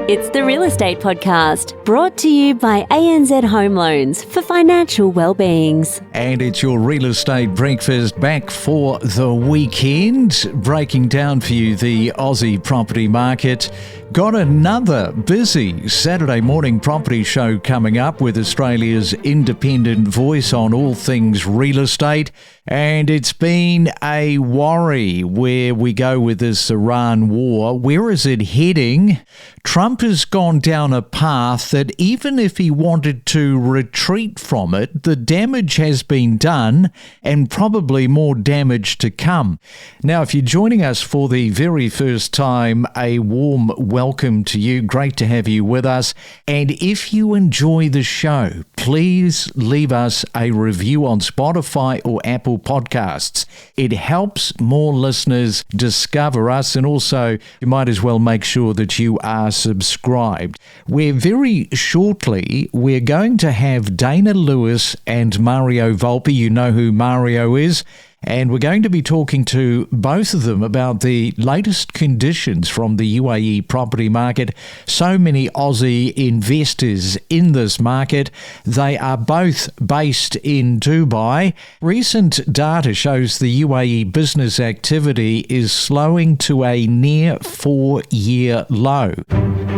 It's the Real Estate Podcast, brought to you by ANZ Home Loans for financial well-beings. And it's your Real Estate Breakfast back for the weekend, breaking down for you the Aussie property market. Got another busy Saturday morning property show coming up with Australia's independent voice on all things real estate. And it's been a worry where we go with this Iran war. Where is it heading? Trump has gone down a path that even if he wanted to retreat from it, the damage has been done and probably more damage to come. Now, if you're joining us for the very first time, a warm welcome to you. Great to have you with us. And if you enjoy the show, please leave us a review on Spotify or Apple Podcasts. It helps more listeners discover us, and also you might as well make sure that you are subscribed. We're going to have Dana Lewis and Mario Volpi. You know who Mario is. And we're going to be talking to both of them about the latest conditions from the UAE property market. So many Aussie investors in this market. They are both based in Dubai. Recent data shows the UAE business activity is slowing to a near 4-year low.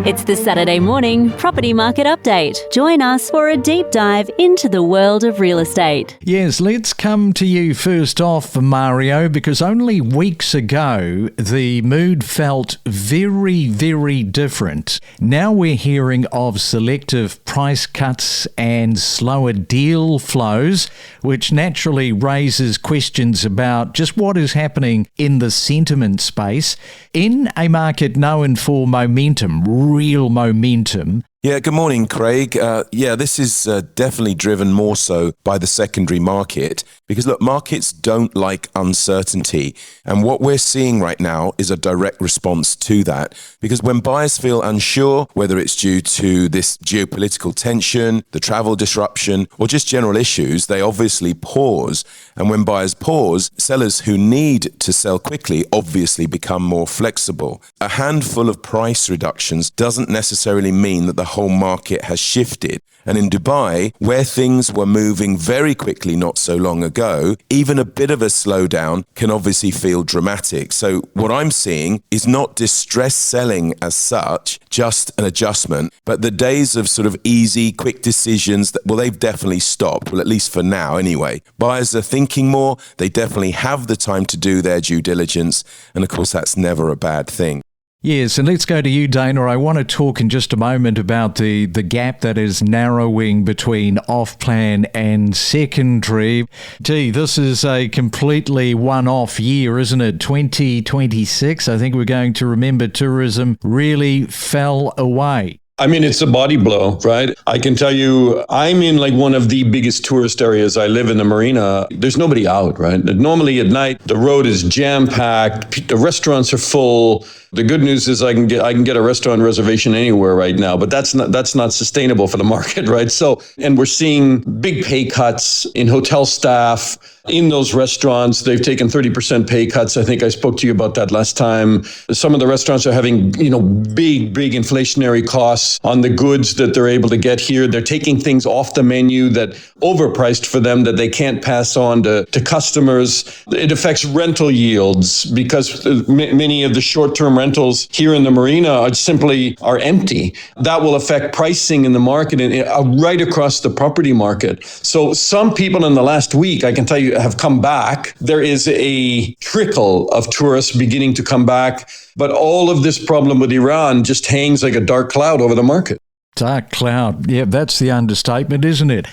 It's the Saturday morning property market update. Join us for a deep dive into the world of real estate. Yes, let's come to you first off, Mario, because only weeks ago the mood felt very, very different. Now we're hearing of selective price cuts and slower deal flows, which naturally raises questions about just what is happening in the sentiment space. In a market known for momentum, real momentum. Yeah, good morning, Craig. This is definitely driven more so by the secondary market because, look, markets don't like uncertainty. And what we're seeing right now is a direct response to that, because when buyers feel unsure, whether it's due to this geopolitical tension, the travel disruption, or just general issues, they obviously pause. And when buyers pause, sellers who need to sell quickly obviously become more flexible. A handful of price reductions doesn't necessarily mean that the whole market has shifted. And in Dubai, where things were moving very quickly not so long ago, even a bit of a slowdown can obviously feel dramatic. So what I'm seeing is not distressed selling as such, just an adjustment, but the days of sort of easy, quick decisions, they've definitely stopped. Well, at least for now anyway. Buyers are thinking more. They definitely have the time to do their due diligence. And of course, that's never a bad thing. Yes, and let's go to you, Dana. I want to talk in just a moment about the gap that is narrowing between off-plan and secondary. Gee, this is a completely one-off year, isn't it? 2026, I think we're going to remember tourism really fell away. I mean, it's a body blow, right? I can tell you, I'm in like one of the biggest tourist areas. I live in the marina. There's nobody out, right? Normally at night, the road is jam-packed. The restaurants are full. The good news is I can get a restaurant reservation anywhere right now, but that's not sustainable for the market, right? So, and we're seeing big pay cuts in hotel staff. In those restaurants, they've taken 30% pay cuts. I think I spoke to you about that last time. Some of the restaurants are having, big inflationary costs on the goods that they're able to get here. They're taking things off the menu that overpriced for them that they can't pass on to customers. It affects rental yields because many of the short-term rentals here in the marina are empty. That will affect pricing in the market and right across the property market. So some people in the last week, I can tell you, have come back. There is a trickle of tourists beginning to come back, but all of this problem with Iran just hangs like a dark cloud over the market. Dark cloud. Yeah, that's the understatement, isn't it?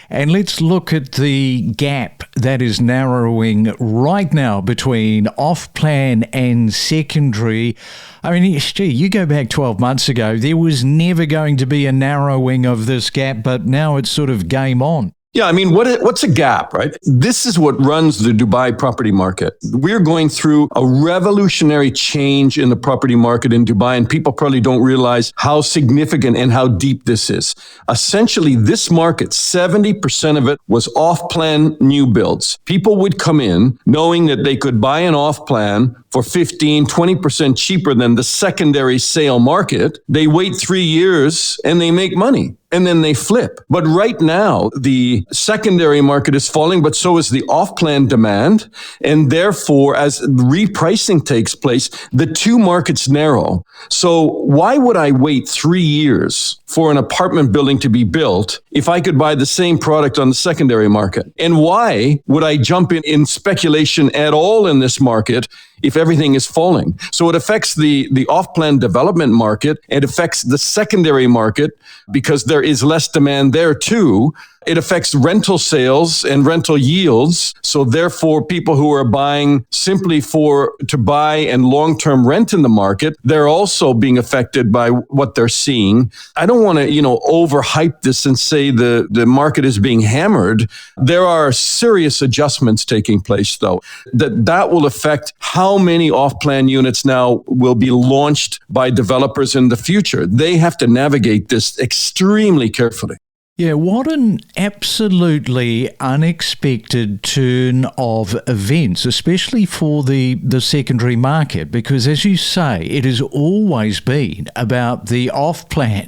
And let's look at the gap that is narrowing right now between off-plan and secondary. I mean, you go back 12 months ago, there was never going to be a narrowing of this gap, but now it's sort of game on. Yeah, I mean, what's a gap, right? This is what runs the Dubai property market. We're going through a revolutionary change in the property market in Dubai, and people probably don't realize how significant and how deep this is. Essentially, this market, 70% of it was off-plan new builds. People would come in knowing that they could buy an off-plan for 15, 20% cheaper than the secondary sale market. They wait 3 years and they make money. And then they flip. But right now, the secondary market is falling, but so is the off-plan demand. And therefore, as repricing takes place, the two markets narrow. So why would I wait 3 years for an apartment building to be built if I could buy the same product on the secondary market? And why would I jump in speculation at all in this market if everything is falling? So it affects the off-plan development market. It affects the secondary market because there is less demand there too. It affects rental sales and rental yields. So therefore, people who are buying simply to buy and long-term rent in the market, they're also being affected by what they're seeing. I don't want to, overhype this and say the market is being hammered. There are serious adjustments taking place, though. That will affect how many off-plan units now will be launched by developers in the future. They have to navigate this extremely carefully. Yeah, what an absolutely unexpected turn of events, especially for the secondary market, because as you say, it has always been about the off-plan.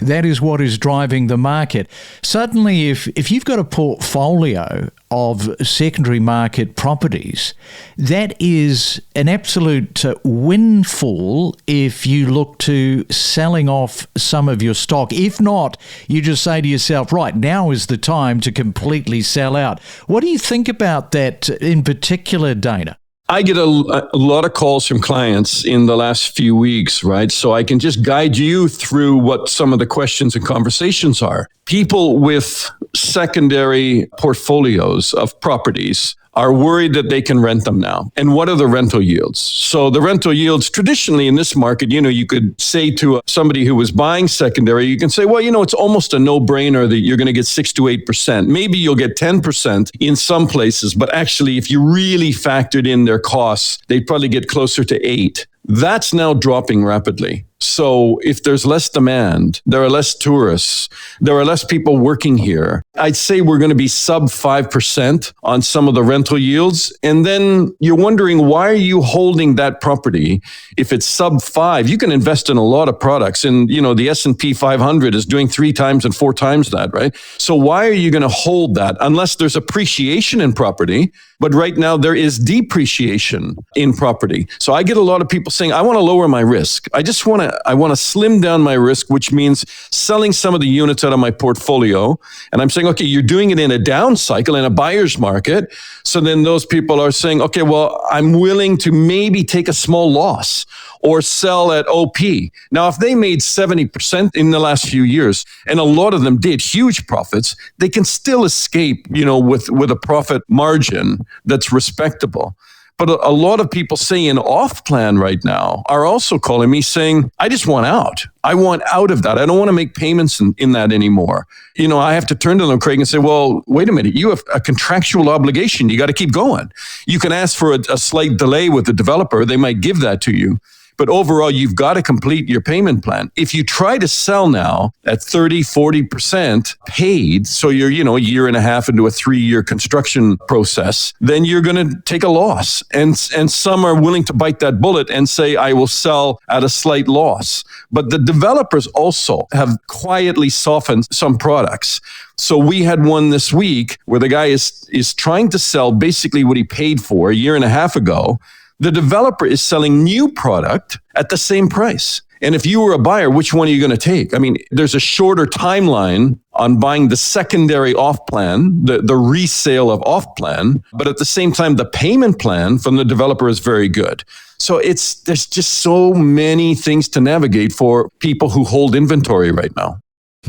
That is what is driving the market. Suddenly, if you've got a portfolio of secondary market properties, that is an absolute windfall if you look to selling off some of your stock. If not, you just say to yourself, right, now is the time to completely sell out. What do you think about that in particular, Dana? I get a lot of calls from clients in the last few weeks, right? So I can just guide you through what some of the questions and conversations are. People with secondary portfolios of properties are worried that they can rent them now. And what are the rental yields? So the rental yields traditionally in this market, you could say to somebody who was buying secondary, you can say, well, it's almost a no-brainer that you're going to get 6 to 8%. Maybe you'll get 10% in some places, but actually if you really factored in their costs, they'd probably get closer to 8. That's now dropping rapidly. So if there's less demand, there are less tourists, there are less people working here. I'd say we're going to be sub 5% on some of the rental yields. And then you're wondering, why are you holding that property if it's sub 5? You can invest in a lot of products. And, the S&P 500 is doing 3 times and 4 times that, right? So why are you going to hold that unless there's appreciation in property? But right now there is depreciation in property. So I get a lot of people saying, I want to lower my risk. I want to slim down my risk, which means selling some of the units out of my portfolio. And I'm saying, okay, you're doing it in a down cycle, in a buyer's market. So then those people are saying, okay, well, I'm willing to maybe take a small loss or sell at OP. Now, if they made 70% in the last few years, and a lot of them did huge profits, they can still escape, with a profit margin that's respectable. But a lot of people say in off-plan right now are also calling me saying, I just want out. I want out of that. I don't want to make payments in that anymore. I have to turn to them, Craig, and say, well, wait a minute. You have a contractual obligation. You got to keep going. You can ask for a slight delay with the developer. They might give that to you. But overall, you've got to complete your payment plan. If you try to sell now at 30, 40% paid, so you're, a year and a half into a 3-year construction process, then you're going to take a loss. And some are willing to bite that bullet and say, I will sell at a slight loss. But the developers also have quietly softened some products. So we had one this week where the guy is trying to sell basically what he paid for a year and a half ago. The developer is selling new product at the same price. And if you were a buyer, which one are you going to take? I mean, there's a shorter timeline on buying the secondary off-plan, the resale of off-plan, but at the same time, the payment plan from the developer is very good. So there's just so many things to navigate for people who hold inventory right now.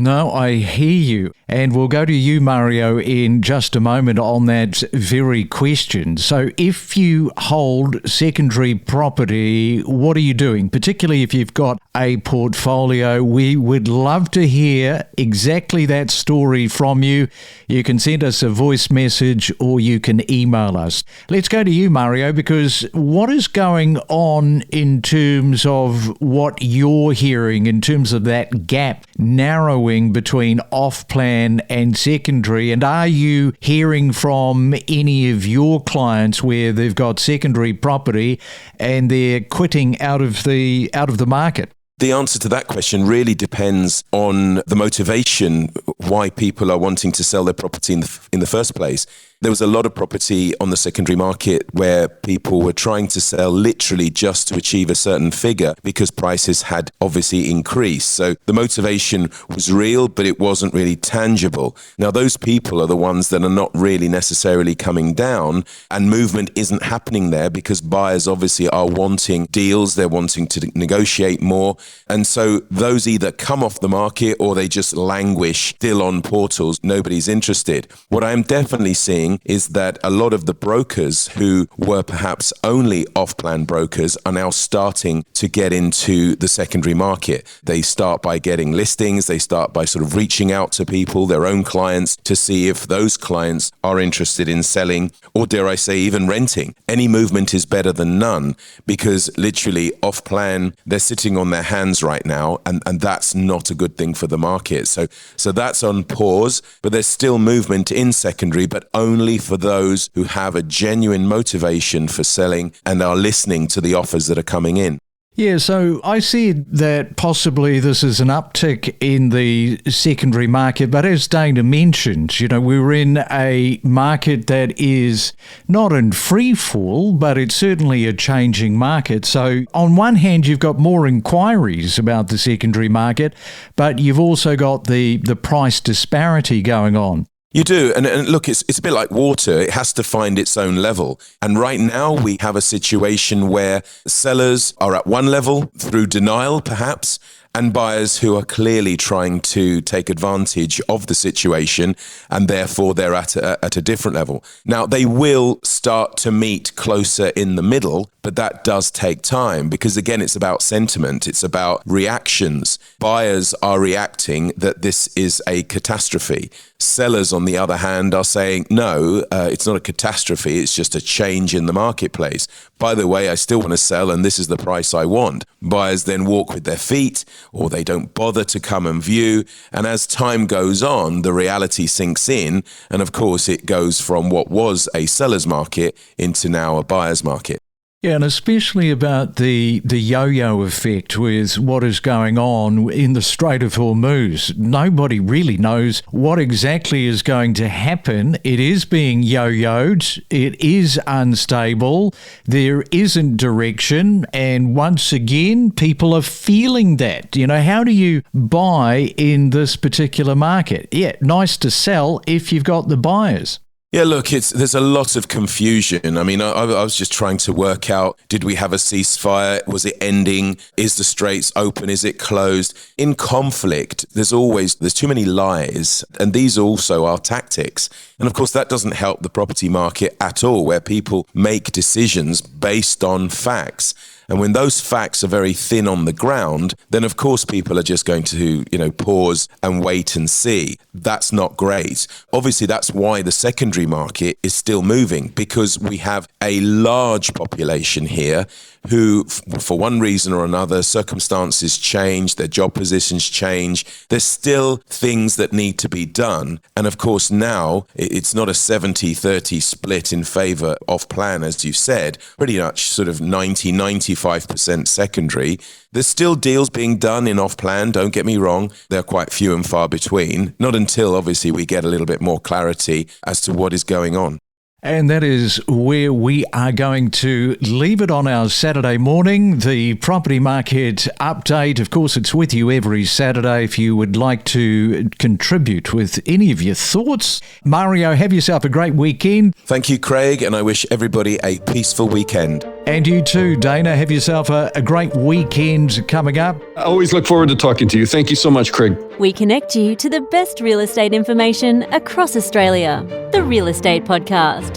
No, I hear you. And we'll go to you, Mario, in just a moment on that very question. So if you hold secondary property, what are you doing? Particularly if you've got a portfolio, we would love to hear exactly that story from you. You can send us a voice message or you can email us. Let's go to you, Mario, because what is going on in terms of what you're hearing in terms of that gap narrowing between off-plan and secondary? And are you hearing from any of your clients where they've got secondary property and they're quitting out of the market? The answer to that question really depends on the motivation, why people are wanting to sell their property in the first place. There was a lot of property on the secondary market where people were trying to sell literally just to achieve a certain figure because prices had obviously increased. So the motivation was real, but it wasn't really tangible. Now, those people are the ones that are not really necessarily coming down, and movement isn't happening there because buyers obviously are wanting deals, they're wanting to negotiate more. And so those either come off the market or they just languish still on portals. Nobody's interested. What I'm definitely seeing is that a lot of the brokers who were perhaps only off-plan brokers are now starting to get into the secondary market. They start by getting listings. They start by sort of reaching out to people, their own clients, to see if those clients are interested in selling or, dare I say, even renting. Any movement is better than none because literally off-plan, they're sitting on their hands right now, and that's not a good thing for the market. So that's on pause, but there's still movement in secondary, but only for those who have a genuine motivation for selling and are listening to the offers that are coming in. Yeah, so I see that possibly this is an uptick in the secondary market, but as Dana mentioned, we're in a market that is not in free fall, but it's certainly a changing market. So on one hand, you've got more inquiries about the secondary market, but you've also got the price disparity going on. You do. And look, it's a bit like water. It has to find its own level. And right now we have a situation where sellers are at one level through denial, perhaps, and buyers who are clearly trying to take advantage of the situation, and therefore they're at a different level. Now, they will start to meet closer in the middle, but that does take time because, again, it's about sentiment. It's about reactions. Buyers are reacting that this is a catastrophe. Sellers, on the other hand, are saying, no, it's not a catastrophe. It's just a change in the marketplace. By the way, I still want to sell, and this is the price I want. Buyers then walk with their feet, or they don't bother to come and view. And as time goes on, the reality sinks in. And of course, it goes from what was a seller's market into now a buyer's market. Yeah, and especially about the yo-yo effect with what is going on in the Strait of Hormuz. Nobody really knows what exactly is going to happen. It is being yo-yoed. It is unstable. There isn't direction. And once again, people are feeling that. How do you buy in this particular market? Yeah, nice to sell if you've got the buyers. Yeah, look, there's a lot of confusion. I mean, I was just trying to work out, did we have a ceasefire? Was it ending? Is the straits open? Is it closed? In conflict, there's too many lies, and these also are tactics. And of course, that doesn't help the property market at all, where people make decisions based on facts. And when those facts are very thin on the ground, then of course people are just going to, pause and wait and see. That's not great. Obviously, that's why the secondary market is still moving, because we have a large population here who, for one reason or another, circumstances change, their job positions change. There's still things that need to be done. And of course, now it's not a 70-30 split in favour of plan, as you said, pretty much sort of 95% secondary. There's still deals being done in off-plan, don't get me wrong. They're quite few and far between, not until obviously we get a little bit more clarity as to what is going on. And that is where we are going to leave it on our Saturday morning. The property market update, of course, it's with you every Saturday if you would like to contribute with any of your thoughts. Mario, have yourself a great weekend. Thank you, Craig, and I wish everybody a peaceful weekend. And you too, Dana. Have yourself a great weekend coming up. I always look forward to talking to you. Thank you so much, Craig. We connect you to the best real estate information across Australia. The Real Estate Podcast.